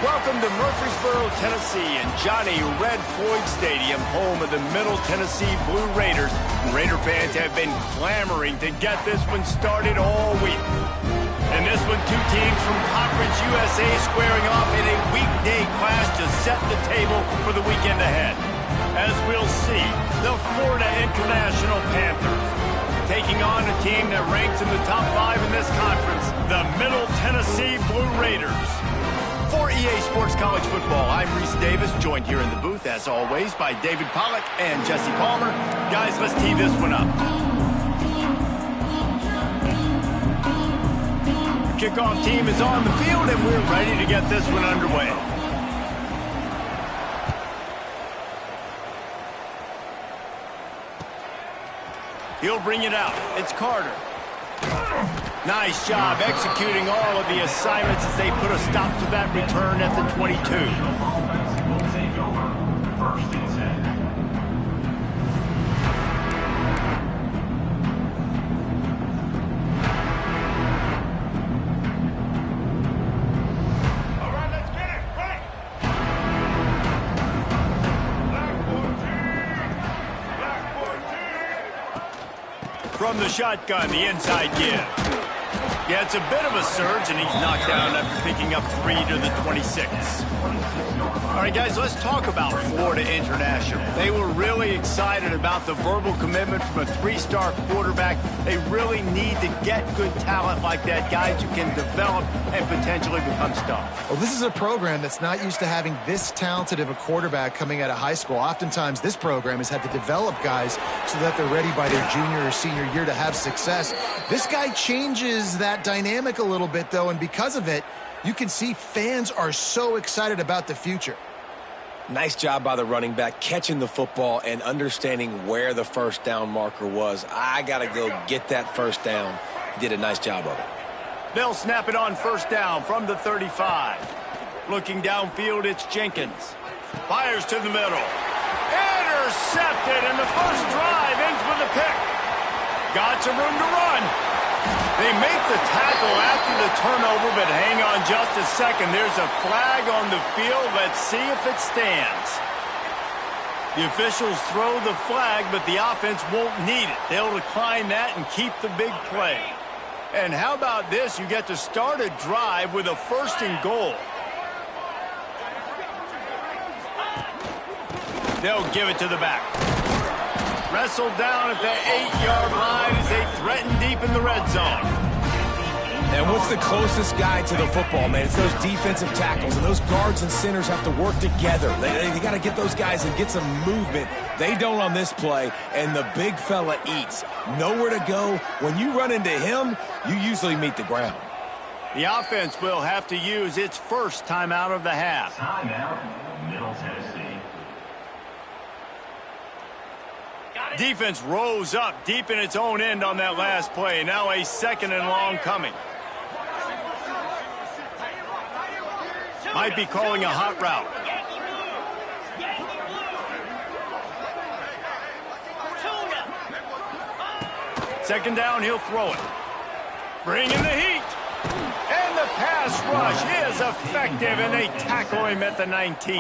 Welcome to Murfreesboro, Tennessee, and Johnny Red Floyd Stadium, home of the Middle Tennessee Blue Raiders. Raider fans have been clamoring to get this one started all week. And this one, two teams from Conference USA squaring off in a weekday clash to set the table for the weekend ahead. As we'll see, the Florida International Panthers taking on a team that ranks in the top 5 in this conference, the Middle Tennessee Blue Raiders. For EA Sports College Football, I'm Reese Davis, joined here in the booth, as always, by David Pollack and Jesse Palmer. Guys, let's tee this one up. The kickoff team is on the field, and we're ready to get this one underway. He'll bring it out. It's Carter. Nice job executing all of the assignments as they put a stop to that return at the 22. Will take over first and 10. All right, let's get it. Right. Black 14. From the shotgun, the inside give. Yeah, it's a bit of a surge, and he's knocked down after picking up 3 to the 26. All right, guys, let's talk about Florida International. They were really excited about the verbal commitment from a 3-star quarterback. They really need to get good talent like that, guys who can develop and potentially become stars. Well, this is a program that's not used to having this talented of a quarterback coming out of high school. Oftentimes, this program has had to develop guys so that they're ready by their junior or senior year to have success. This guy changes that dynamic a little bit, though, and because of it, you can see fans are so excited about the future. Nice job by the running back, catching the football and understanding where the first down marker was. I got to go get that first down. He did a nice job of it. They'll snap it on first down from the 35. Looking downfield, it's Jenkins. Fires to the middle. Intercepted, and the first drive ends with a pick. Got some room to run. They make the tackle after the turnover, but hang on just a second. There's a flag on the field. Let's see if it stands. The officials throw the flag, but the offense won't need it. They'll decline that and keep the big play. And how about this? You get to start a drive with a 1st and goal. They'll give it to the back. Wrestled down at the 8-yard line as they threaten deep in the red zone. And what's the closest guy to the football, man? It's those defensive tackles, and those guards and centers have to work together. They got to get those guys and get some movement. They don't on this play, and the big fella eats. Nowhere to go. When you run into him, you usually meet the ground. The offense will have to use its first timeout of the half. Timeout, Middle Tennessee. Defense rose up deep in its own end on that last play. Now a 2nd and long coming. Might be calling a hot route. Second down, he'll throw it. Bringing the heat. And the pass rush is effective, and they tackle him at the 19.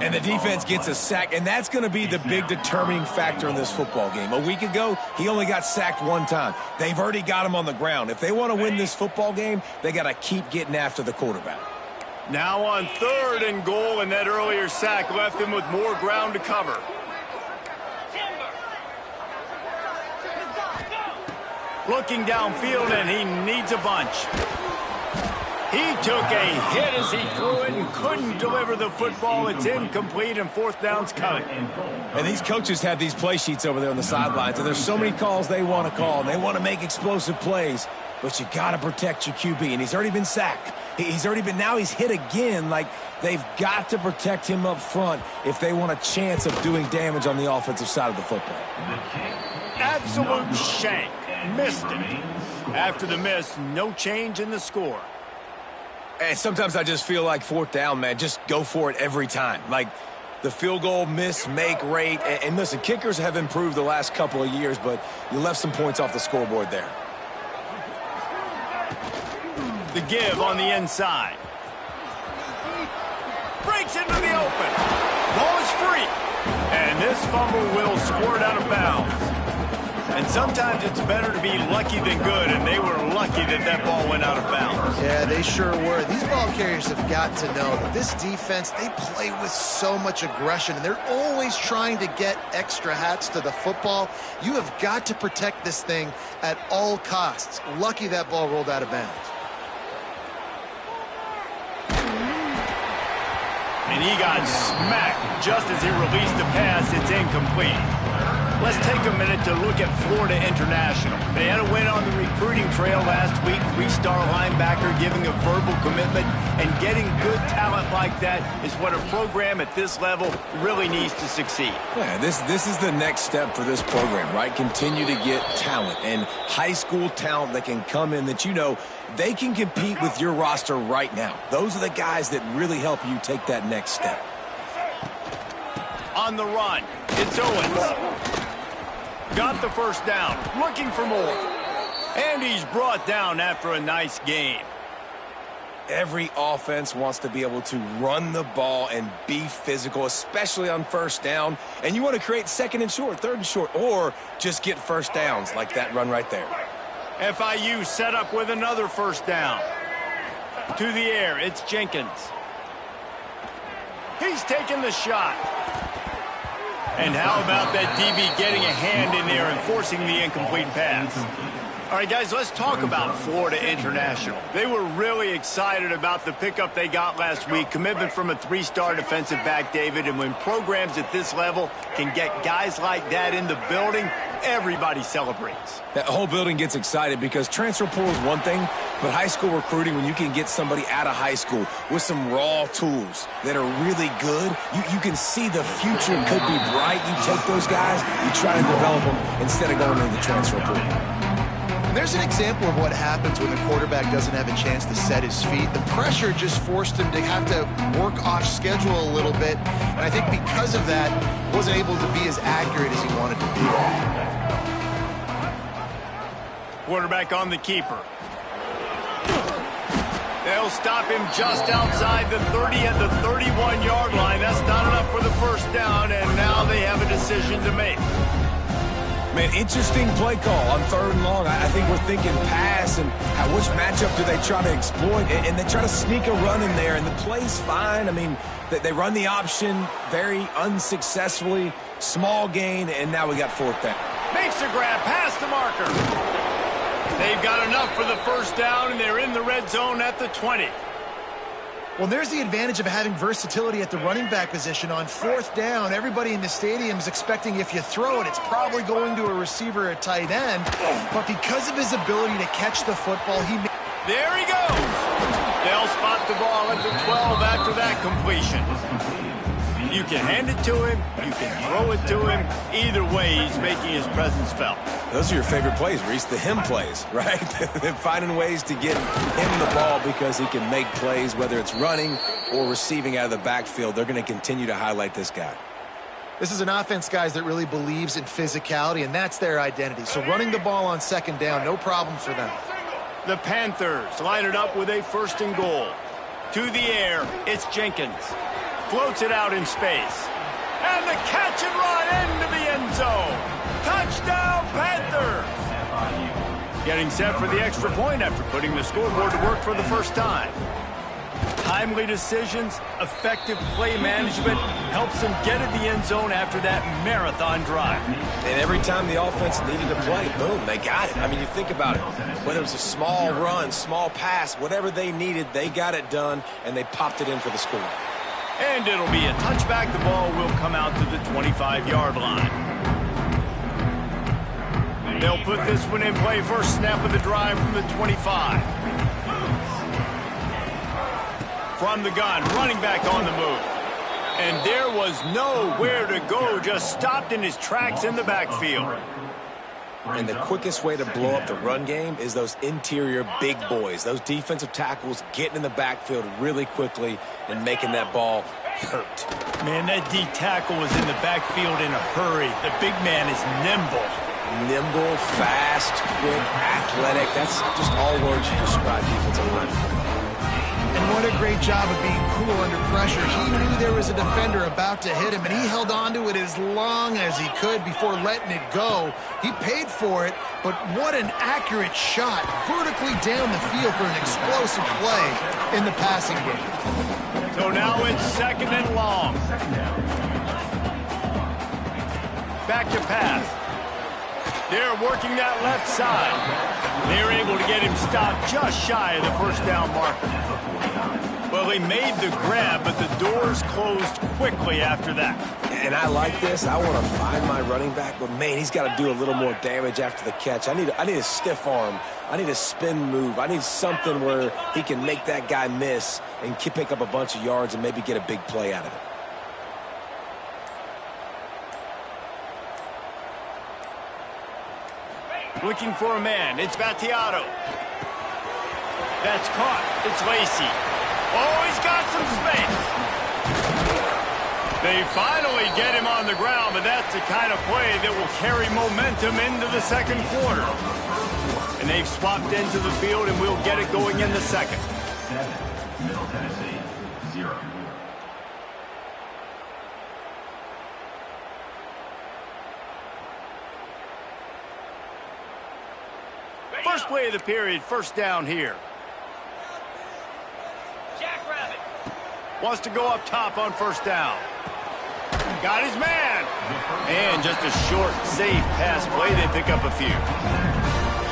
And the defense gets a sack, and that's going to be the big determining factor in this football game. A week ago, he only got sacked 1 time. They've already got him on the ground. If they want to win this football game, they got to keep getting after the quarterback. Now on 3rd and goal, and that earlier sack left them with more ground to cover. Looking downfield, and he needs a bunch. He took a hit as he threw it and couldn't deliver the football. It's incomplete, and 4th down's coming. And these coaches have these play sheets over there on the sidelines, and there's so many calls they want to call. They want to make explosive plays, but you got to protect your QB, and he's already been sacked. Now he's hit again. Like, they've got to protect him up front if they want a chance of doing damage on the offensive side of the football. Absolute shank. Missed it. After the miss, no change in the score. And sometimes I just feel like 4th down, man, just go for it every time. Like, the field goal miss-make rate. And listen, kickers have improved the last couple of years, but you left some points off the scoreboard there. The give on the inside. breaks into the open. Ball is free. And this fumble will squirt out of bounds. And sometimes it's better to be lucky than good, and they were lucky that that ball went out of bounds. Yeah, they sure were. These ball carriers have got to know that this defense, they play with so much aggression, and they're always trying to get extra hats to the football. You have got to protect this thing at all costs. Lucky that ball rolled out of bounds. And he got smacked just as he released the pass. It's incomplete. Let's take a minute to look at Florida International. They had a win on the recruiting trail last week. 3-star linebacker giving a verbal commitment, and getting good talent like that is what a program at this level really needs to succeed. Yeah, this is the next step for this program, right? Continue to get talent and high school talent that can come in that you know they can compete with your roster right now. Those are the guys that really help you take that next step. On the run, it's Owens. Got the first down, looking for more. And he's brought down after a nice game. Every offense wants to be able to run the ball and be physical, especially on first down. And you want to create second and short, third and short, or just get first downs like that run right there. FIU set up with another first down. To the air, it's Jenkins. He's taking the shot. And how about that DB getting a hand in there and forcing the incomplete pass? All right, guys, let's talk about Florida International. They were really excited about the pickup they got last week, commitment from a 3-star defensive back, David, and when programs at this level can get guys like that in the building, everybody celebrates. That whole building gets excited because transfer portal is one thing, but high school recruiting, when you can get somebody out of high school with some raw tools that are really good, you can see the future could be bright. You take those guys, you try to develop them instead of going into the transfer portal. And there's an example of what happens when the quarterback doesn't have a chance to set his feet. The pressure just forced him to have to work off schedule a little bit. And I think because of that, he wasn't able to be as accurate as he wanted to be. Quarterback on the keeper. They'll stop him just outside the 30 at the 31-yard line. That's not enough for the first down, and now they have a decision to make. Man, interesting play call on 3rd and long. I think we're thinking pass and which matchup do they try to exploit, and they try to sneak a run in there, and the play's fine. I mean, they run the option very unsuccessfully, small gain, and now we got 4th down. Makes a grab past the marker. They've got enough for the first down, and they're in the red zone at the 20. Well, there's the advantage of having versatility at the running back position. On 4th down, everybody in the stadium is expecting if you throw it, it's probably going to a receiver or a tight end. But because of his ability to catch the football, there he goes. They'll spot the ball at the 12 after that completion. You can hand it to him, you can throw it to him. Either way, he's making his presence felt. Those are your favorite plays, Reese, the him plays, right? They're finding ways to get him the ball because he can make plays, whether it's running or receiving out of the backfield. They're going to continue to highlight this guy. This is an offense, guys, that really believes in physicality, and that's their identity. So running the ball on 2nd down, no problem for them. The Panthers line it up with a 1st and goal. To the air, it's Jenkins. Floats it out in space. And the catch and run into the end zone. Touchdown, Panthers! Getting set for the extra point after putting the scoreboard to work for the first time. Timely decisions, effective play management helps them get in the end zone after that marathon drive. And every time the offense needed to play, boom, they got it. I mean, you think about it. Whether it was a small run, small pass, whatever they needed, they got it done, and they popped it in for the score. And it'll be a touchback. The ball will come out to the 25-yard line. They'll put this one in play. First snap of the drive from the 25. From the gun, running back on the move. And there was nowhere to go, just stopped in his tracks in the backfield. And the quickest way to blow up the run game is those interior big boys, those defensive tackles getting in the backfield really quickly and making that ball hurt. Man, that D tackle was in the backfield in a hurry. The big man is nimble. Nimble, fast, quick, athletic. That's just all words to describe defensive line. And what a great job of being cool under pressure. He knew there was a defender about to hit him, and he held on to it as long as he could before letting it go. He paid for it, but what an accurate shot vertically down the field for an explosive play in the passing game. So now it's second and long. Back to pass. They're working that left side. They're able to get him stopped just shy of the first down marker. Well, they made the grab, but the doors closed quickly after that. And I like this. I want to find my running back, but, man, he's got to do a little more damage after the catch. I need a stiff arm. I need a spin move. I need something where he can make that guy miss and pick up a bunch of yards and maybe get a big play out of it. Looking for a man. It's Battiato. That's caught. It's Lacey. Oh, he's got some space. They finally get him on the ground, but that's the kind of play that will carry momentum into the second quarter. And they've swapped into the field, and we'll get it going in the second. 7, Middle Tennessee, 0. First play of the period, first down here. Jackrabbit wants to go up top on first down. Got his man. And just a short, safe pass play. They pick up a few.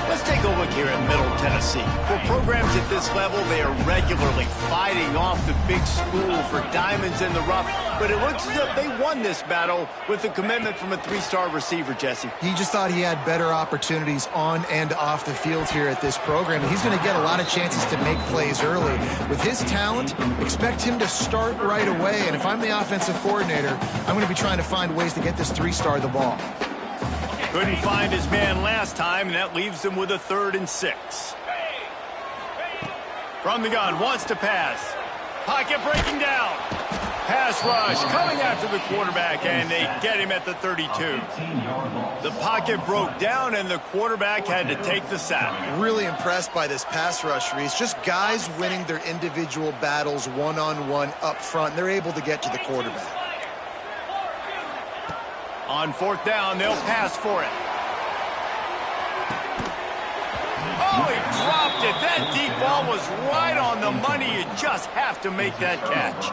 Let's take a look here at Middle Tennessee. For programs at this level, they are regularly fighting off the big school for diamonds in the rough. But it looks as if they won this battle with a commitment from a 3-star receiver, Jesse. He just thought he had better opportunities on and off the field here at this program. He's going to get a lot of chances to make plays early. With his talent, expect him to start right away. And if I'm the offensive coordinator, I'm going to be trying to find ways to get this 3-star the ball. Couldn't find his man last time, and that leaves him with a 3rd and 6. From the gun, wants to pass. Pocket breaking down. Pass rush coming after the quarterback, and they get him at the 32. The pocket broke down, and the quarterback had to take the sack. Really impressed by this pass rush, Reese. Just guys winning their individual battles one-on-one up front. They're able to get to the quarterback. On 4th down, they'll pass for it. Oh, he dropped it. That deep ball was right on the money. You just have to make that catch.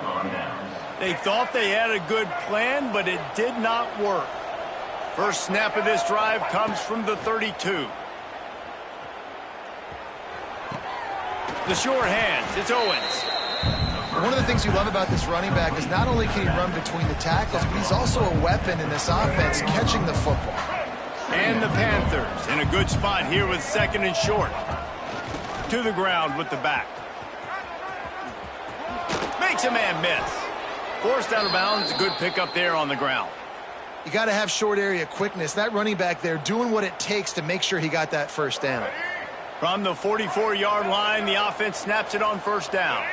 They thought they had a good plan, but it did not work. First snap of this drive comes from the 32. The short hands, it's Owens. One of the things you love about this running back is not only can he run between the tackles, but he's also a weapon in this offense, catching the football. And the Panthers in a good spot here with 2nd and short. To the ground with the back. Makes a man miss. Forced out of bounds, a good pickup there on the ground. You got to have short area quickness. That running back there doing what it takes to make sure he got that first down. From the 44-yard line, the offense snaps it on first down.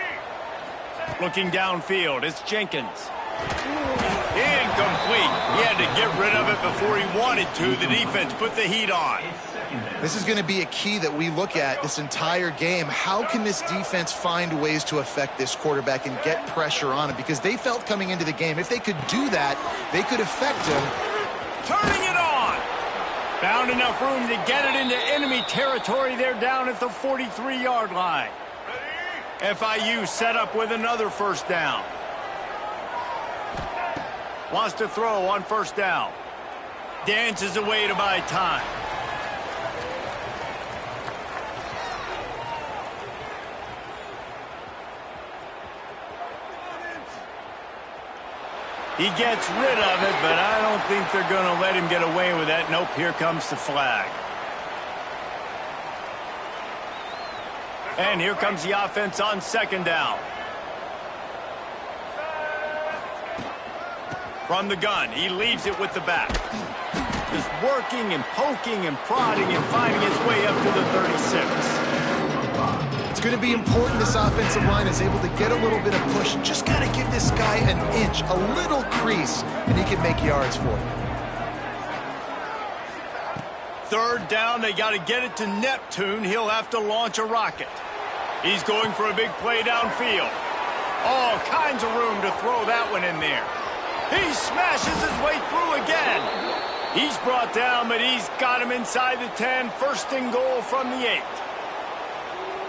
Looking downfield, it's Jenkins. Incomplete. He had to get rid of it before he wanted to. The defense put the heat on. This is going to be a key that we look at this entire game. How can this defense find ways to affect this quarterback and get pressure on him? Because they felt coming into the game, if they could do that, they could affect him. Turning it on. Found enough room to get it into enemy territory. They're down at the 43-yard line. FIU set up with another first down. Wants to throw on first down. Dances away to buy time. He gets rid of it, but I don't think they're going to let him get away with that. Nope, here comes the flag. And here comes the offense on 2nd down. From the gun, he leaves it with the back. Just working and poking and prodding and finding his way up to the 36. It's going to be important this offensive line is able to get a little bit of push. Just got to give this guy an inch, a little crease, and he can make yards for it. 3rd down, they got to get it to Neptune. He'll have to launch a rocket. He's going for a big play downfield. All kinds of room to throw that one in there. He smashes his way through again. He's brought down, but he's got him inside the 10. First and goal from the 8.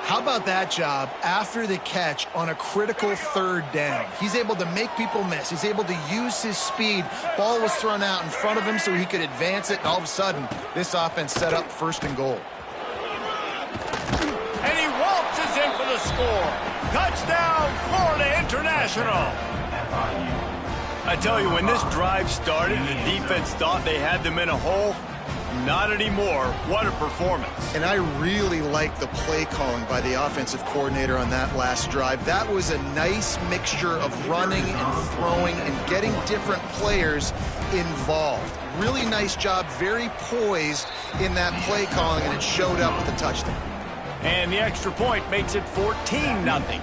How about that job after the catch on a critical third down? He's able to make people miss. He's able to use his speed. Ball was thrown out in front of him so he could advance it, and all of a sudden, this offense set up first and goal. And he waltzes in for the score. Touchdown, Florida International. I tell you, when this drive started, the defense thought they had them in a hole. Not anymore. What a performance. And I really like the play calling by the offensive coordinator on that last drive. That was a nice mixture of running and throwing and getting different players involved. Really nice job, very poised in that play calling, and it showed up with a touchdown. And the extra point makes it 14-0.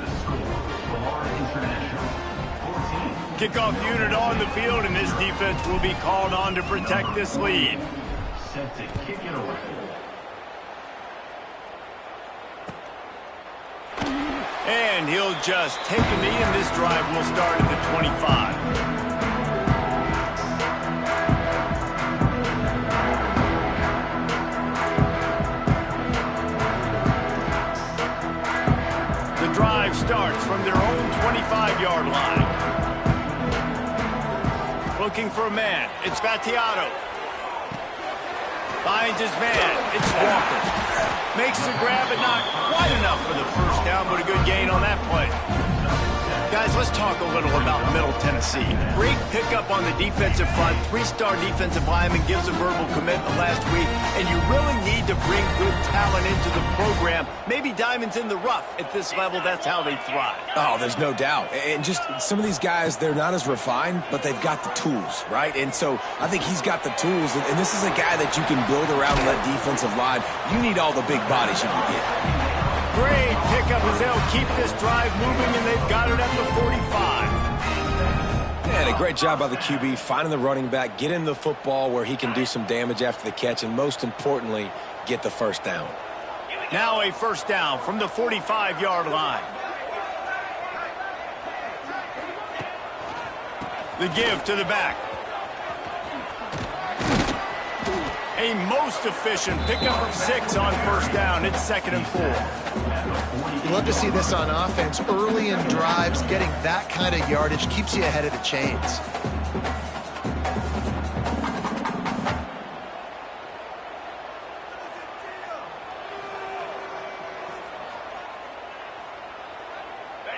Kickoff unit on the field, and this defense will be called on to protect this lead. Set to kick it away. And he'll just take a knee, and this drive will start at the 25. The drive starts from their own 25-yard line. Looking for a man. It's Battiato. Finds his man. It's Walker. Makes the grab, but not quite enough for the first down, but a good gain on that play. Guys, let's talk a little about Middle Tennessee. Great pickup on the defensive front. 3-star defensive lineman gives a verbal commitment last week, and you really need to bring good talent into the program. Maybe diamonds in the rough. At this level, that's how they thrive. Oh, there's no doubt. And just some of these guys, they're not as refined, but they've got the tools, right? And so I think he's got the tools, and this is a guy that you can build around that defensive line. You need all the big bodies you can get. Great pickup as they'll keep this drive moving, and they've got it at the 45. And a great job by the QB finding the running back, getting the football where he can do some damage after the catch, and most importantly, get the first down. Now a first down from the 45-yard line. The give to the back. A most efficient pickup of 6 on first down. It's 2nd and 4. You love to see this on offense. Early in drives, getting that kind of yardage keeps you ahead of the chains.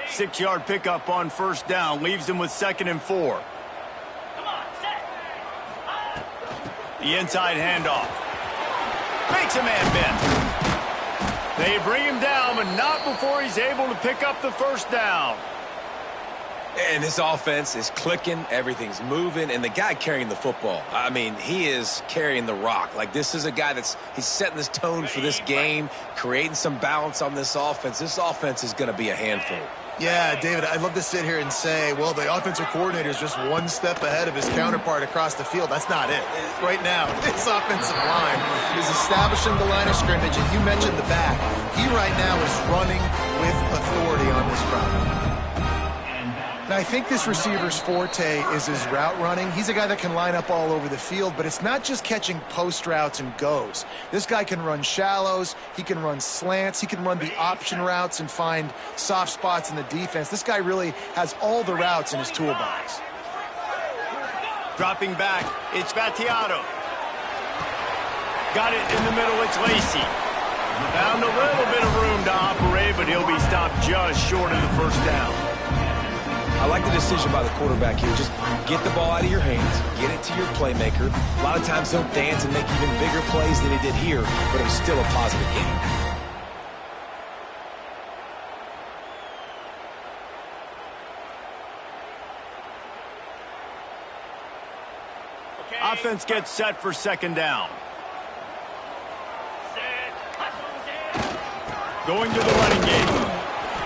Six-yard pickup on first down. Leaves them with 2nd and 4. The inside handoff. Makes a man bend. They bring him down, but not before he's able to pick up the first down. And this offense is clicking, everything's moving, and the guy carrying the football, I mean, he is carrying the rock. Like, this is a guy he's setting this tone for this game, creating some balance on this offense. This offense is going to be a handful. Yeah, David, I'd love to sit here and say, well, the offensive coordinator is just one step ahead of his counterpart across the field. That's not it. Right now, this offensive line is establishing the line of scrimmage, and you mentioned the back. He right now is running with authority on this route. And I think this receiver's forte is his route running. He's a guy that can line up all over the field, but it's not just catching post routes and goes. This guy can run shallows, he can run slants, he can run the option routes and find soft spots in the defense. This guy really has all the routes in his toolbox. Dropping back, it's Battiato. Got it in the middle, it's Lacey. Found a little bit of room to operate, but he'll be stopped just short of the first down. I like the decision by the quarterback here. Just get the ball out of your hands, get it to your playmaker. A lot of times he'll dance and make even bigger plays than he did here, but it was still a positive game. Offense gets set for 2nd down. Going to the running game.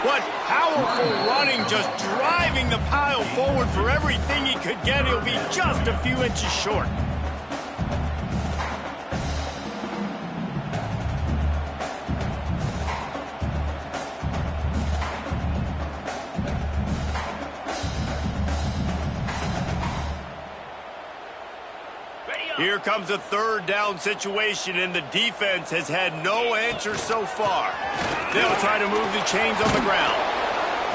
What powerful running, just driving the pile forward for everything he could get. He'll be just a few inches short. Here comes a third down situation, and the defense has had no answer so far. They'll try to move the chains on the ground.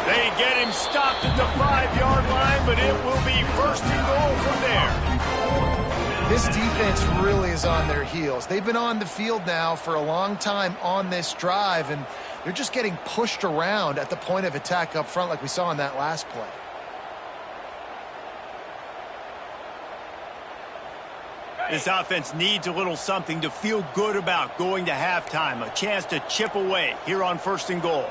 They get him stopped at the 5-yard line, but it will be first and goal from there. This defense really is on their heels. They've been on the field now for a long time on this drive, and they're just getting pushed around at the point of attack up front like we saw in that last play. This offense needs a little something to feel good about going to halftime. A chance to chip away here on first and goal.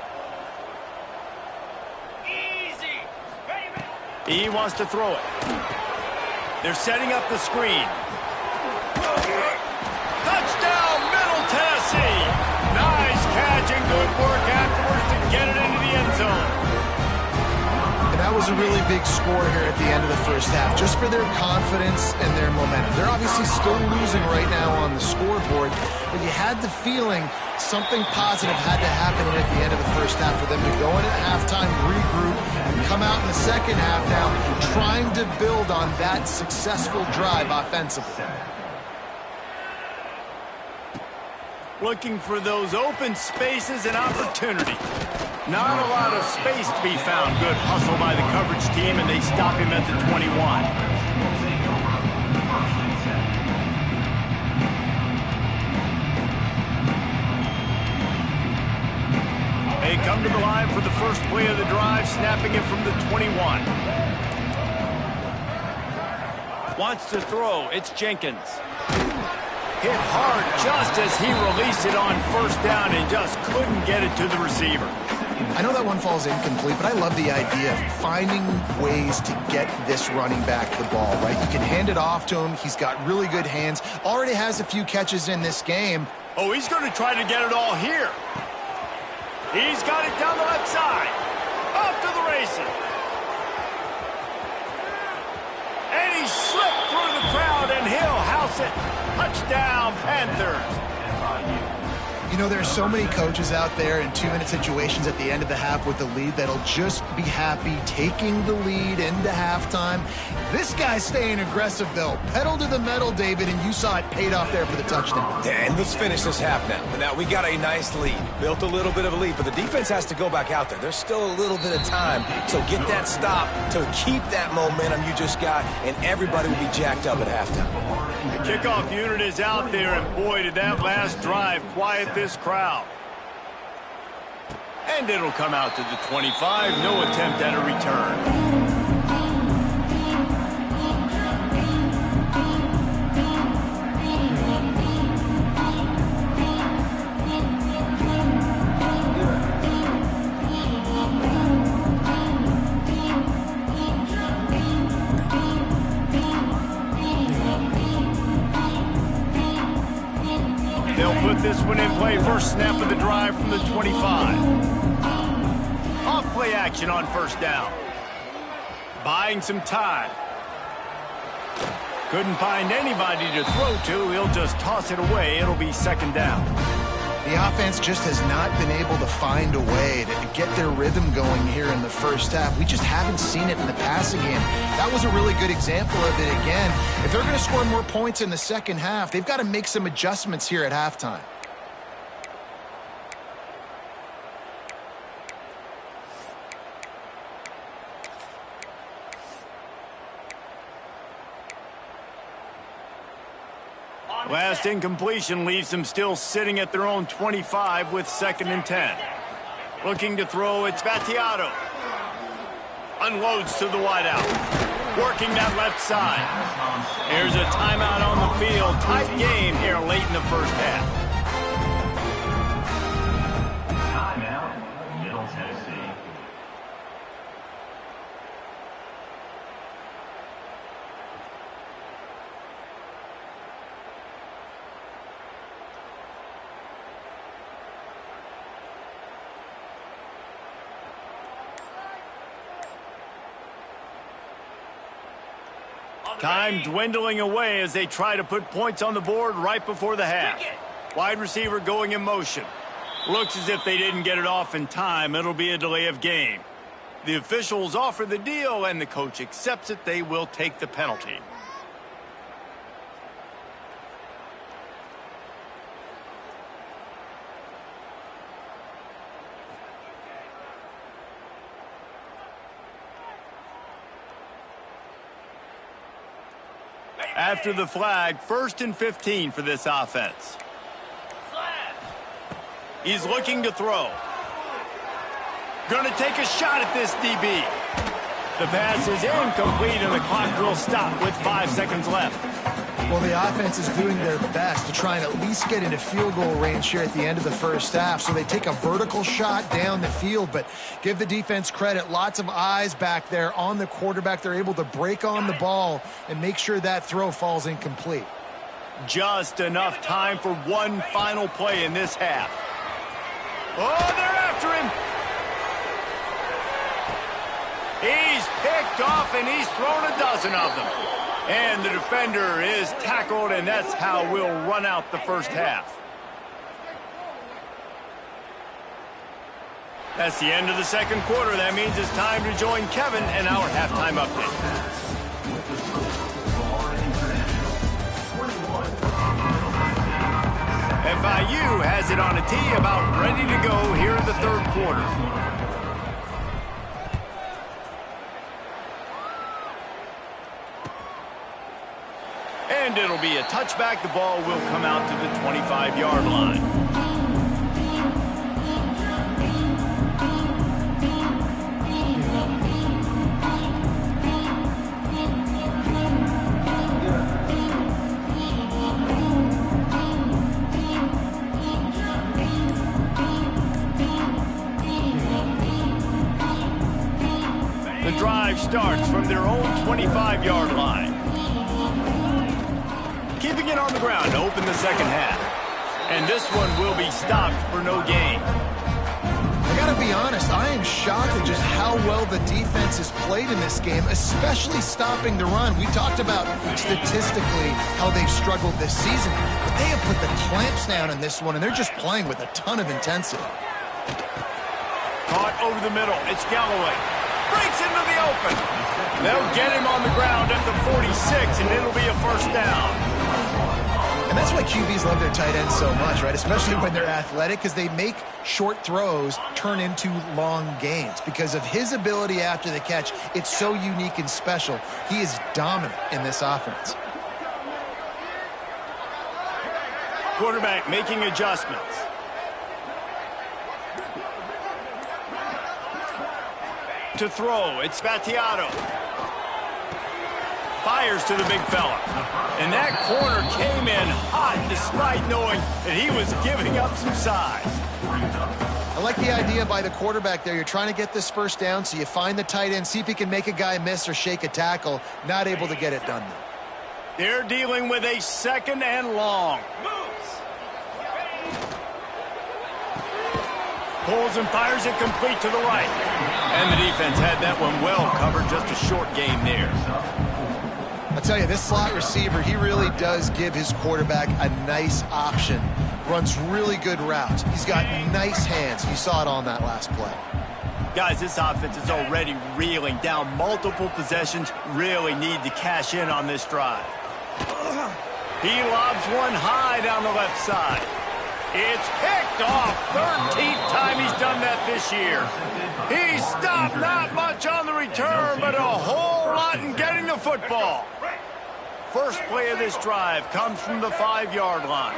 Easy, baby. He wants to throw it. They're setting up the screen. Touchdown, Middle Tennessee. Nice catch and good work afterwards to get it into the end zone. And that was a really big score here at the end of the first half, just for their confidence and their momentum. They're obviously still losing right now on the scoreboard, but you had the feeling something positive had to happen at the end of the first half for them to go in at halftime, regroup, and come out in the second half now trying to build on that successful drive offensively. Looking for those open spaces and opportunity. Not a lot of space to be found. Good hustle by the coverage team, and they stop him at the 21. They come to the line for the first play of the drive, snapping it from the 21. Wants to throw. It's Jenkins. Hit hard just as he released it on first down and just couldn't get it to the receiver. I know that one falls incomplete, but I love the idea of finding ways to get this running back the ball, right? You can hand it off to him. He's got really good hands. Already has a few catches in this game. Oh, he's going to try to get it all here. He's got it down the left side. Off to the races. And he slipped through the crowd, and he'll house it. Touchdown, Panthers. You know, there are so many coaches out there in 2-minute situations at the end of the half with the lead that'll just be happy taking the lead into halftime. This guy's staying aggressive, though. Pedal to the metal, David, and you saw it paid off there for the touchdown. And let's finish this half now. Now, we got a nice lead. Built a little bit of a lead, but the defense has to go back out there. There's still a little bit of time. So get that stop to keep that momentum you just got, and everybody will be jacked up at halftime. The kickoff unit is out there, and boy, did that last drive quiet this crowd. And it'll come out to the 25. No attempt at a return. They'll put this one in play. First snap of the drive from the 25. Off play action on first down. Buying some time. Couldn't find anybody to throw to. He'll just toss it away. It'll be second down. The offense just has not been able to find a way to get their rhythm going here in the first half. We just haven't seen it in the passing game. That was a really good example of it again. If they're going to score more points in the second half, they've got to make some adjustments here at halftime. Last incompletion leaves them still sitting at their own 25 with 2nd and 10. Looking to throw, it's Battiato. Unloads to the wideout. Working that left side. Here's a timeout on the field. Tight game here late in the first half. Timeout, Middle Tennessee. Time dwindling away as they try to put points on the board right before the half. Wide receiver going in motion. Looks as if they didn't get it off in time. It'll be a delay of game. The officials offer the deal, and the coach accepts it. They will take the penalty. After the flag, 1st and 15 for this offense. He's looking to throw. Going to take a shot at this DB. The pass is incomplete, and the clock will stop with 5 seconds left. Well, the offense is doing their best to try and at least get into field goal range here at the end of the first half. So they take a vertical shot down the field, but give the defense credit. Lots of eyes back there on the quarterback. They're able to break on the ball and make sure that throw falls incomplete. Just enough time for one final play in this half. Oh, they're after him. He's picked off, and he's thrown a dozen of them. And the defender is tackled, and that's how we'll run out the first half. That's the end of the second quarter. That means it's time to join Kevin and our halftime update. FIU has it on a tee, about ready to go here in the third quarter. And it'll be a touchback. The ball will come out to the 25-yard line. The drive starts from their own 25-yard line. Keeping it on the ground to open the second half. And this one will be stopped for no gain. I gotta be honest, I am shocked at just how well the defense has played in this game, especially stopping the run. We talked about statistically how they've struggled this season, but they have put the clamps down in this one, and they're just playing with a ton of intensity. Caught over the middle. It's Galloway. Breaks into the open. They'll get him on the ground at the 46, and it'll be a first down. And that's why QBs love their tight ends so much, right? Especially when they're athletic, because they make short throws turn into long gains. Because of his ability after the catch, it's so unique and special. He is dominant in this offense. Quarterback making adjustments. To throw, it's Battiato. Fires to the big fella. And that corner came in hot despite knowing that he was giving up some size. I like the idea by the quarterback there. You're trying to get this first down, so you find the tight end, see if he can make a guy miss or shake a tackle. Not able to get it done though. They're dealing with a second and long. Pulls and fires it complete to the right. And the defense had that one well covered. Just a short game there. I'll tell you, this slot receiver, he really does give his quarterback a nice option. Runs really good routes. He's got nice hands. You saw it on that last play. Guys, this offense is already reeling down multiple possessions. Really need to cash in on this drive. He lobs one high down the left side. It's picked off. 13th time he's done that this year. He stopped not much on the return, but a whole lot in getting the football. First play of this drive comes from the 5-yard line.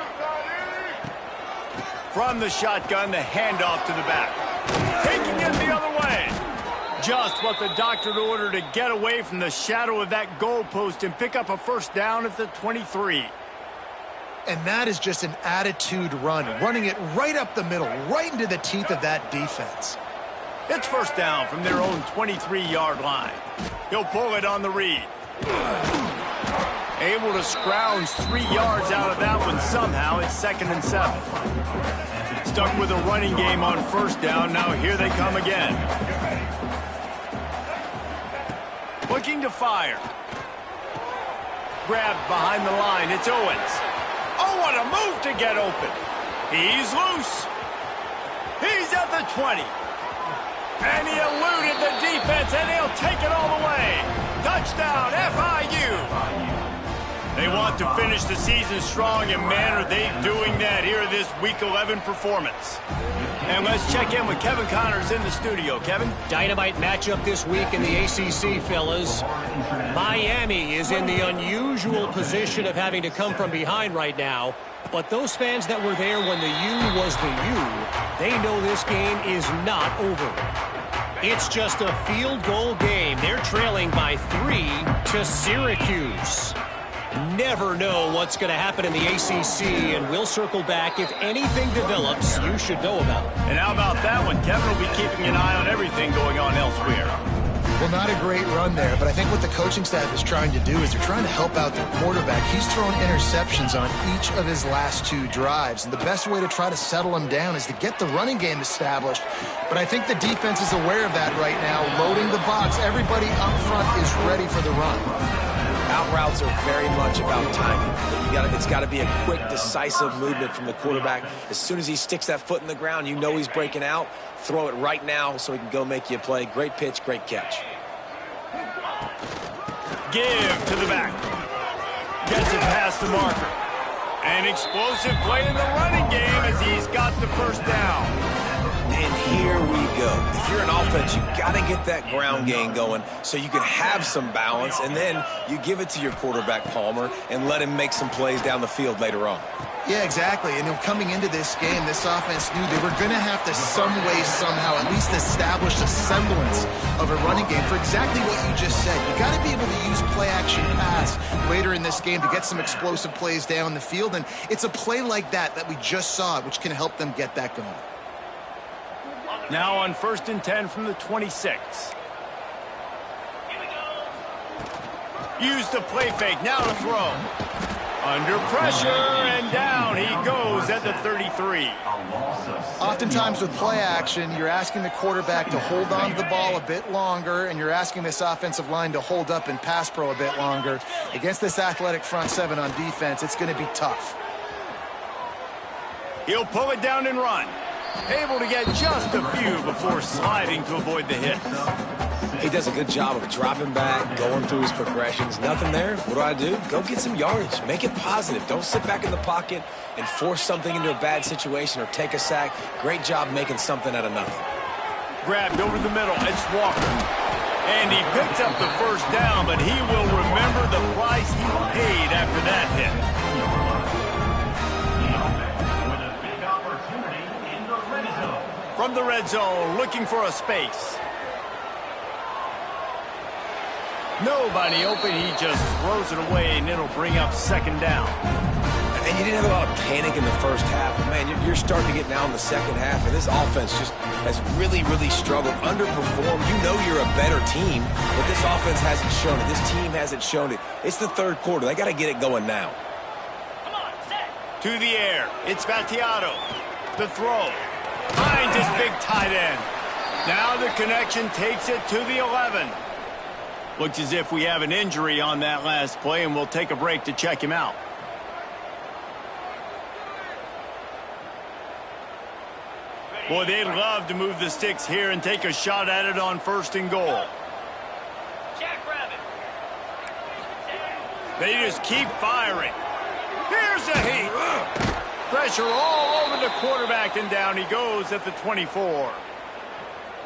From the shotgun, the handoff to the back. Taking it the other way. Just what the doctor ordered to get away from the shadow of that goalpost and pick up a first down at the 23. And that is just an attitude run, running it right up the middle, right into the teeth of that defense. It's first down from their own 23-yard line. He'll pull it on the read. Able to scrounge 3 yards out of that one somehow. It's 2nd and 7. Stuck with a running game on first down. Now here they come again. Looking to fire. Grabbed behind the line. It's Owens. Oh, what a move to get open. He's loose. He's at the 20. And he eluded the defense, and he'll take it all the way. Touchdown, FIU. They want to finish the season strong, and man, are they doing that here in this Week 11 performance. And let's check in with Kevin Connors in the studio. Kevin? Dynamite matchup this week in the ACC, fellas. Miami is in the unusual position of having to come from behind right now. But those fans that were there when the U was the U, they know this game is not over. It's just a field goal game. They're trailing by 3 to Syracuse. Never know what's going to happen in the ACC, and we'll circle back if anything develops you should know about. And how about that one? Kevin will be keeping an eye on everything going on elsewhere. Well, not a great run there, but I think what the coaching staff is trying to do is they're trying to help out their quarterback. He's thrown interceptions on each of his last 2 drives, and the best way to try to settle him down is to get the running game established. But I think the defense is aware of that right now, loading the box. Everybody up front is ready for the run. Out routes are very much about timing. It's got to be a quick, decisive movement from the quarterback. As soon as he sticks that foot in the ground, you know he's breaking out. Throw it right now so he can go make you a play. Great pitch, great catch. Give to the back. Gets it past the marker. An explosive play in the running game as he's got the first down. And here we go. If you're an offense, you got to get that ground game going so you can have some balance, and then you give it to your quarterback, Palmer, and let him make some plays down the field later on. Yeah, exactly. And coming into this game, this offense knew they were going to have to some way, somehow, at least establish a semblance of a running game for exactly what you just said. You got to be able to use play-action pass later in this game to get some explosive plays down the field, and it's a play like that we just saw, which can help them get that going. Now on 1st and 10 from the 26. Use the play fake. Now to throw. Under pressure, and down he goes at the 33. Oftentimes with play action, you're asking the quarterback to hold on to the ball a bit longer, and you're asking this offensive line to hold up and pass pro a bit longer. Against this athletic front 7 on defense, it's going to be tough. He'll pull it down and run. Able to get just a few before sliding to avoid the hit. He does a good job of dropping back, going through his progressions. Nothing there. What do? Go get some yardage. Make it positive. Don't sit back in the pocket and force something into a bad situation or take a sack. Great job making something out of nothing. Grabbed over the middle. It's Walker. And he picks up the first down, but he will remember the price he paid after that hit. From the red zone, looking for a space. Nobody open, he just throws it away, and it'll bring up 2nd down. And you didn't have a lot of panic in the first half. But man, you're starting to get now in the second half, and this offense just has really, really struggled, underperformed. You know you're a better team, but this offense hasn't shown it. This team hasn't shown it. It's the 3rd quarter. They got to get it going now. Come on, set. To the air. It's Battiato. The throw. Finds his big tight end. Now the connection takes it to the 11. Looks as if we have an injury on that last play, and we'll take a break to check him out. Boy, they'd love to move the sticks here and take a shot at it on 1st and goal. They just keep firing. Here's a heat. Pressure all over the quarterback, and down he goes at the 24.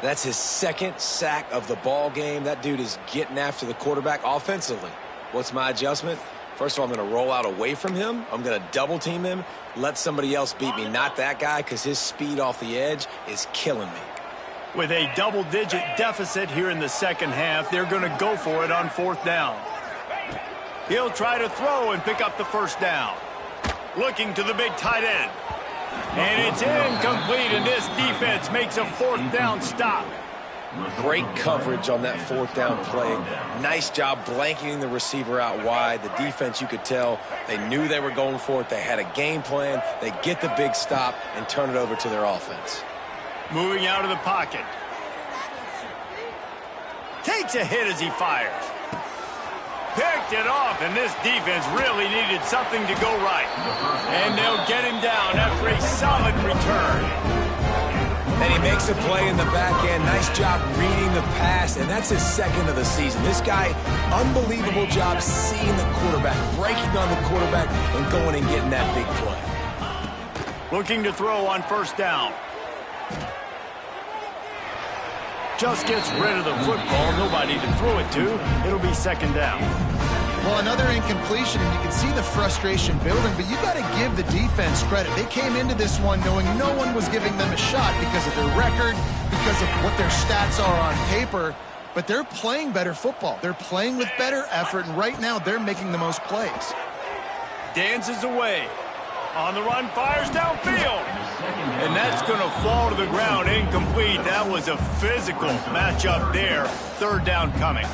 That's his 2nd sack of the ball game. That dude is getting after the quarterback offensively. What's my adjustment? First of all, I'm going to roll out away from him. I'm going to double team him, let somebody else beat me, not that guy, because his speed off the edge is killing me. With a double-digit deficit here in the second half, they're going to go for it on 4th down. He'll try to throw and pick up the first down. Looking to the big tight end. And it's incomplete, and this defense makes a 4th down stop. Great coverage on that 4th down play. Nice job blanketing the receiver out wide. The defense, you could tell, they knew they were going for it. They had a game plan. They get the big stop and turn it over to their offense. Moving out of the pocket. Takes a hit as he fires. Picked it off, and this defense really needed something to go right. And they'll get him down after a solid return. And he Makes a play in the back end. Nice job reading the pass, and that's his second of the season. This guy, unbelievable job seeing the quarterback, breaking on the quarterback, and going and getting that big play. Looking to throw on first down. Just gets rid of the football. Nobody to throw it to. It'll be second down. Well, another incompletion, and you can see the frustration building, but you got to give the defense credit. They came into this one knowing no one was giving them a shot because of their record, because of what their stats are on paper, but they're playing better football. They're playing with better effort, and right now they're making the most plays. Dances away. On the run, fires downfield. And that's going to fall to the ground, incomplete. That was a physical matchup there. Third down coming.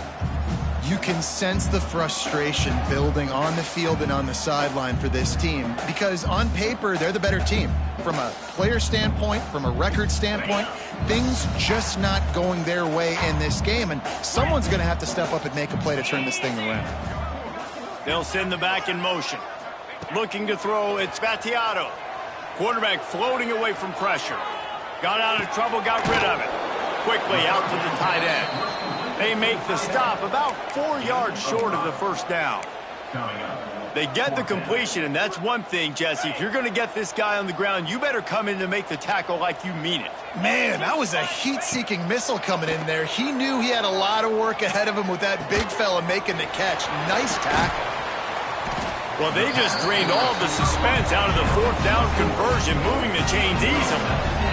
You can sense the frustration building on the field and on the sideline for this team because on paper, they're the better team. From a player standpoint, from a record standpoint, things just not going their way in this game, and someone's going to have to step up and make a play to turn this thing around. They'll send the back in motion. Looking to throw, it's Battiato. Quarterback floating away from pressure. Got out of trouble, got rid of it. Quickly out to the tight end. They make the stop about 4 yards short of the first down. They get the completion, and that's one thing, Jesse. If you're going to get this guy on the ground, you better come in to make the tackle like you mean it. Man, that was a heat-seeking missile coming in there. He knew he had a lot of work ahead of him with that big fella making the catch. Nice tackle. Well, they just drained all the suspense out of the fourth down conversion, moving the chains easily.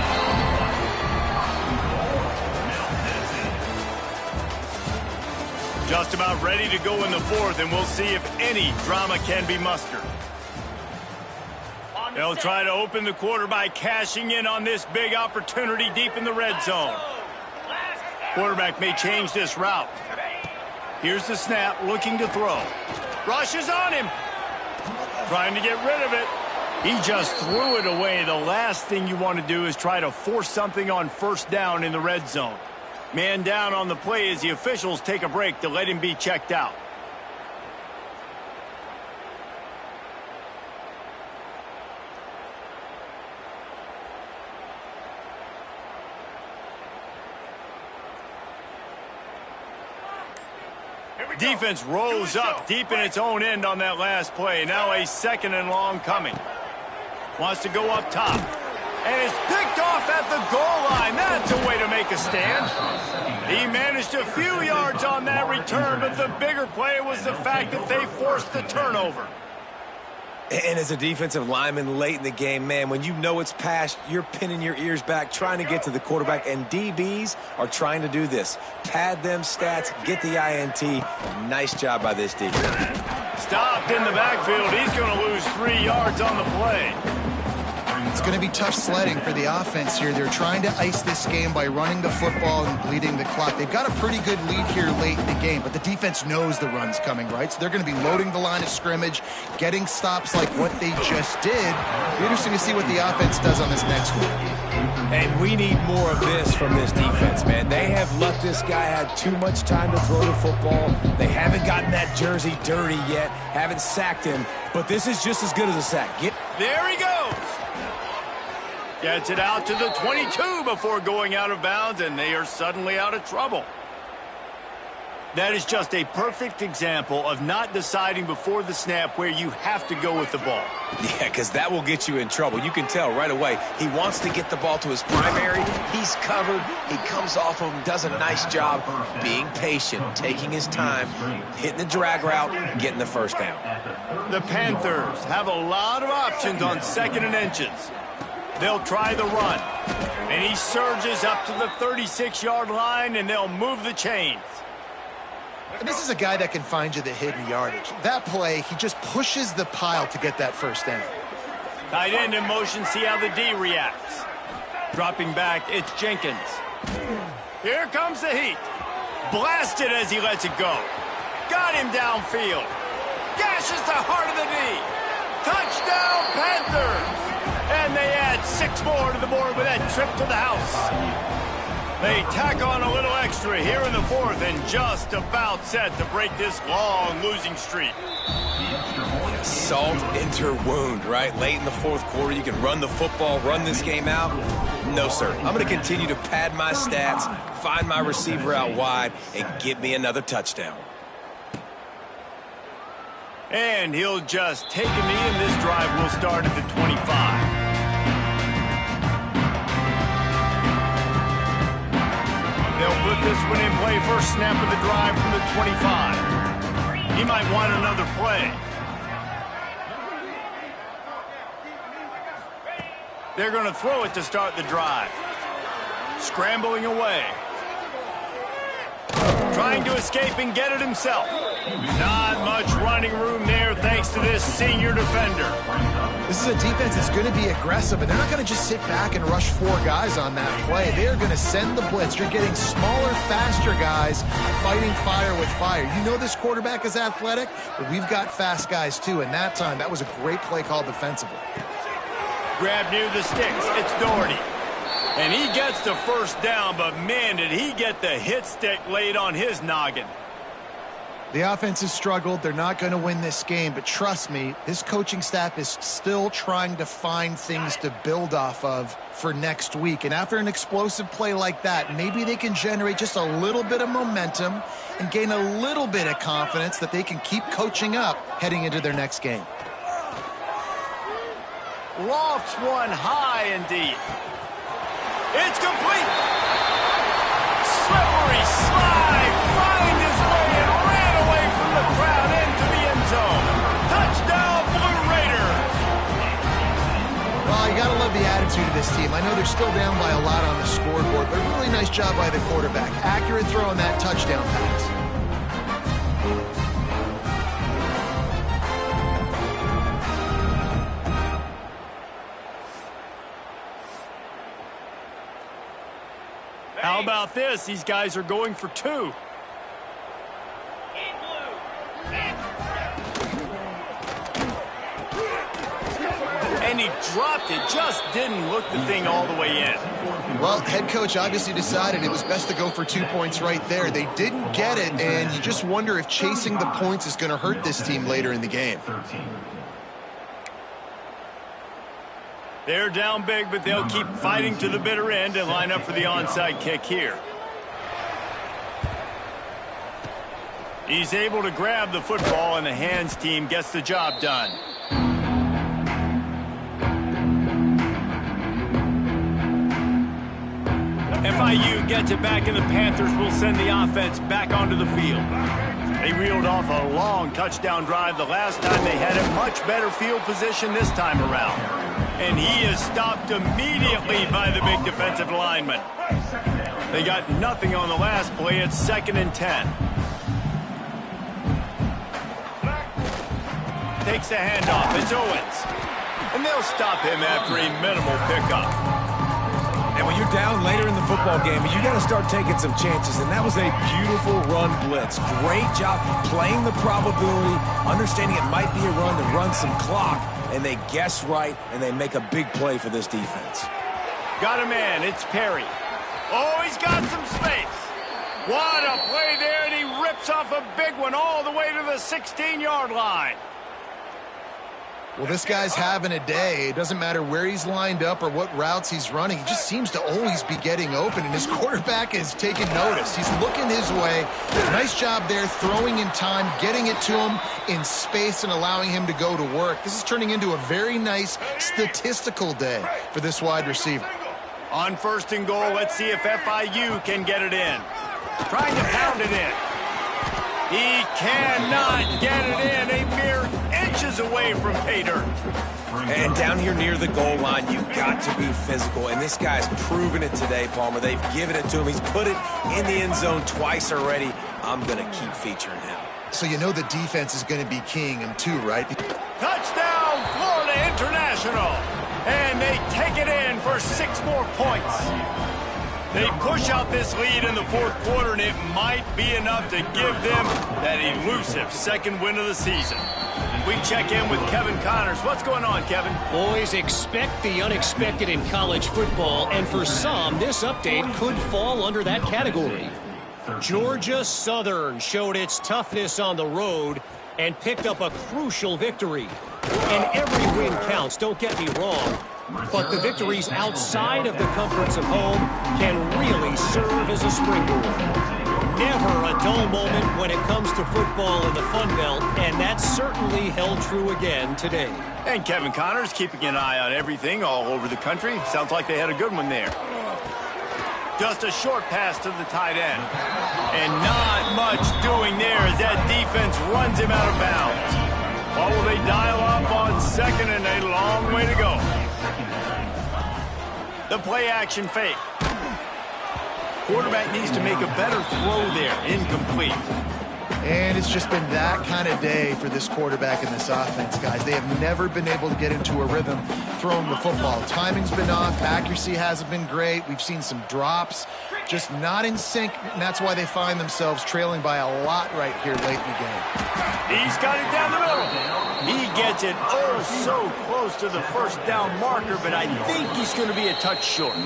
Just about ready to go in the fourth, and we'll see if any drama can be mustered. They'll try to open the quarter by cashing in on this big opportunity deep in the red zone. Quarterback may change this route. Here's the snap, looking to throw. Rushes on him. Trying to get rid of it. He just threw it away. The last thing you want to do is try to force something on first down in the red zone. Man down on the play as the officials take a break to let him be checked out. Defense rose up deep in its own end on that last play. Now a second and long coming. Wants to go up top. And it's picked off at the goal line. That's a way to make a stand. He managed a few yards on that return, but the bigger play was the fact that they forced the turnover. And as a defensive lineman late in the game, man, when you know it's past, you're pinning your ears back, trying to get to the quarterback, and DBs are trying to do this. Pad them stats, get the INT. Nice job by this defense. Stopped in the backfield. He's going to lose 3 yards on the play. It's going to be tough sledding for the offense here. They're trying to ice this game by running the football and bleeding the clock. They've got a pretty good lead here late in the game, but the defense knows the run's coming, right? So they're going to be loading the line of scrimmage, getting stops like what they just did. It'll be interesting to see what the offense does on this next one. And we need more of this from this defense, man. They have let this guy have too much time to throw the football. They haven't gotten that jersey dirty yet, haven't sacked him, but this is just as good as a sack. There he goes. Gets it out to the 22 before going out of bounds, and they are suddenly out of trouble. That is just a perfect example of not deciding before the snap where you have to go with the ball. Yeah, because that will get you in trouble. You can tell right away. He wants to get the ball to his primary. He's covered. He comes off of him, does a nice job being patient, taking his time, hitting the drag route, getting the first down. The Panthers have a lot of options on 2nd and inches. They'll try the run, and he surges up to the 36-yard line, and they'll move the chains. And this is a guy that can find you the hidden yardage. That play, he just pushes the pile to get that first down. Tight end in motion, see how the D reacts. Dropping back, it's Jenkins. Here comes the heat. Blasted as he lets it go. Got him downfield. Gashes the heart of the D. Touchdown, Panthers! And they add 6 more to the board with that trip to the house. They tack on a little extra here in the fourth and just about set to break this long losing streak. Salt into wound, right? Late in the fourth quarter, you can run the football, run this game out. No, sir. I'm going to continue to pad my stats, find my receiver out wide, and get me another touchdown. And he'll just take a knee, and this drive will start at the 25. They'll put this one in play. First snap of the drive from the 25. He might want another play. They're going to throw it to start the drive. Scrambling away. Trying to escape and get it himself. Not much running room there thanks to this senior defender. This is a defense that's going to be aggressive, but they're not going to just sit back and rush 4 guys on that play. They are going to send the blitz. You're getting smaller, faster guys fighting fire with fire. You know this quarterback is athletic, but we've got fast guys too, and that time, that was a great play call defensively. Grab near the sticks. It's Doherty. And he gets the first down, but man, did he get the hit stick laid on his noggin. The offense has struggled. They're not going to win this game, but trust me, this coaching staff is still trying to find things to build off of for next week. And after an explosive play like that, maybe they can generate just a little bit of momentum and gain a little bit of confidence that they can keep coaching up heading into their next game. Lofts one high and deep. It's complete. Slippery slide. Find his way and ran away from the crowd into the end zone. Touchdown, Blue Raider. Well, you got to love the attitude of this team. I know they're still down by a lot on the scoreboard, but a really nice job by the quarterback. Accurate throw on that touchdown pass. How about this? These guys are going for 2. And he dropped it. Just didn't look the thing all the way in. Well, head coach obviously decided it was best to go for 2 points right there. They didn't get it, and you just wonder if chasing the points is going to hurt this team later in the game. They're down big, but they'll keep fighting to the bitter end and line up for the onside kick here. He's able to grab the football, and the hands team gets the job done. FIU gets it back, and the Panthers will send the offense back onto the field. They reeled off a long touchdown drive the last time. They had a much better field position this time around. And he is stopped immediately by the big defensive lineman. They got nothing on the last play. It's 2nd and 10. Takes the handoff. It's Owens. And they'll stop him after a minimal pickup. And when you're down later in the football game, you got to start taking some chances, and that was a beautiful run blitz. Great job playing the probability, understanding it might be a run to run some clock, and they guess right, and they make a big play for this defense. Got a man. It's Perry. Oh, he's got some space. What a play there, and he rips off a big one all the way to the 16-yard line. Well, this guy's having a day. It doesn't matter where he's lined up or what routes he's running. He just seems to always be getting open, and his quarterback is taking notice. He's looking his way. Nice job there, throwing in time, getting it to him in space and allowing him to go to work. This is turning into a very nice statistical day for this wide receiver. On 1st and goal, let's see if FIU can get it in. Trying to pound it in. He cannot get it in. A mere inches away from pay dirt. And down here near the goal line, you've got to be physical. And this guy's proven it today, Palmer. They've given it to him. He's put it in the end zone twice already. I'm going to keep featuring him. So you know the defense is going to be keying him too, right? Touchdown, Florida International. And they take it in for 6 more points. They push out this lead in the 4th quarter, and it might be enough to give them that elusive 2nd win of the season. We check in with Kevin Connors. What's going on, Kevin? Boys, expect the unexpected in college football, and for some, this update could fall under that category. Georgia Southern showed its toughness on the road and picked up a crucial victory. And every win counts, don't get me wrong. but the victories outside of the comforts of home can really serve as a springboard. Never a dull moment when it comes to football in the Fun Belt, and that certainly held true again today. And Kevin Connors keeping an eye on everything all over the country. Sounds like they had a good one there. Just a short pass to the tight end. And not much doing there as that defense runs him out of bounds. Or will they dial up on second and a long way to go? The play action fake. Quarterback needs to make a better throw there. Incomplete. And it's just been that kind of day for this quarterback in this offense, guys. They have never been able to get into a rhythm throwing the football. Timing's been off. Accuracy hasn't been great. We've seen some drops. Just not in sync, and that's why they find themselves trailing by a lot right here late in the game. He's got it down the middle. He gets it oh so close to the first down marker, but I think he's going to be a touch short.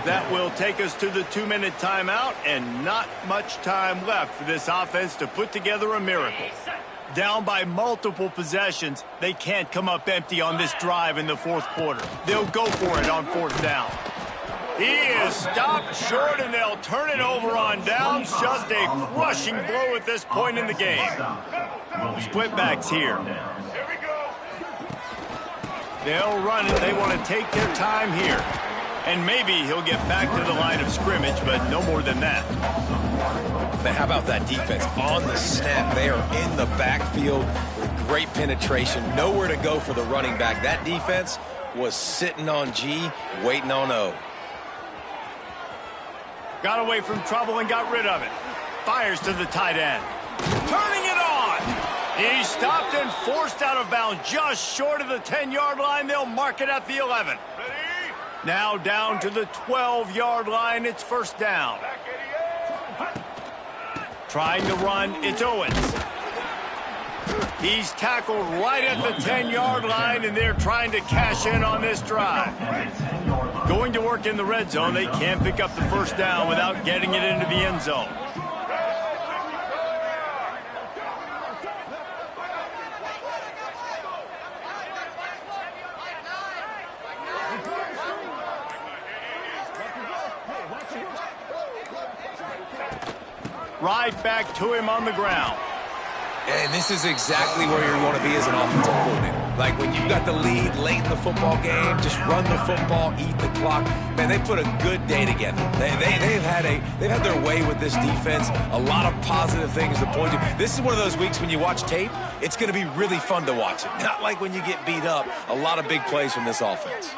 That will take us to the 2-minute timeout, and not much time left for this offense to put together a miracle. Down by multiple possessions, they can't come up empty on this drive in the fourth quarter. They'll go for it on fourth down. He is stopped short, and they'll turn it over on downs. Just a crushing blow at this point in the game. Split backs here. They'll run it. They want to take their time here. And maybe he'll get back to the line of scrimmage, but no more than that. Man, how about that defense? On the snap, they are in the backfield with great penetration. Nowhere to go for the running back. That defense was sitting on G, waiting on O. Got away from trouble and got rid of it. Fires to the tight end. Turning it on. He stopped and forced out of bounds just short of the 10-yard line. They'll mark it at the 11. Now down to the 12-yard line. It's first down. Trying to run. It's Owens. He's tackled right at the 10-yard line, and they're trying to cash in on this drive. Going to work in the red zone. They can't pick up the first down without getting it into the end zone. Right back to him on the ground. And this is exactly where you want to be as an offensive coordinator. Like when you've got the lead late in the football game, just run the football, eat the clock. Man, they put a good day together. They've had their way with this defense. A lot of positive things to point to. This is one of those weeks when you watch tape, it's going to be really fun to watch it. Not like when you get beat up. A lot of big plays from this offense.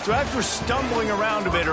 So after stumbling around a bit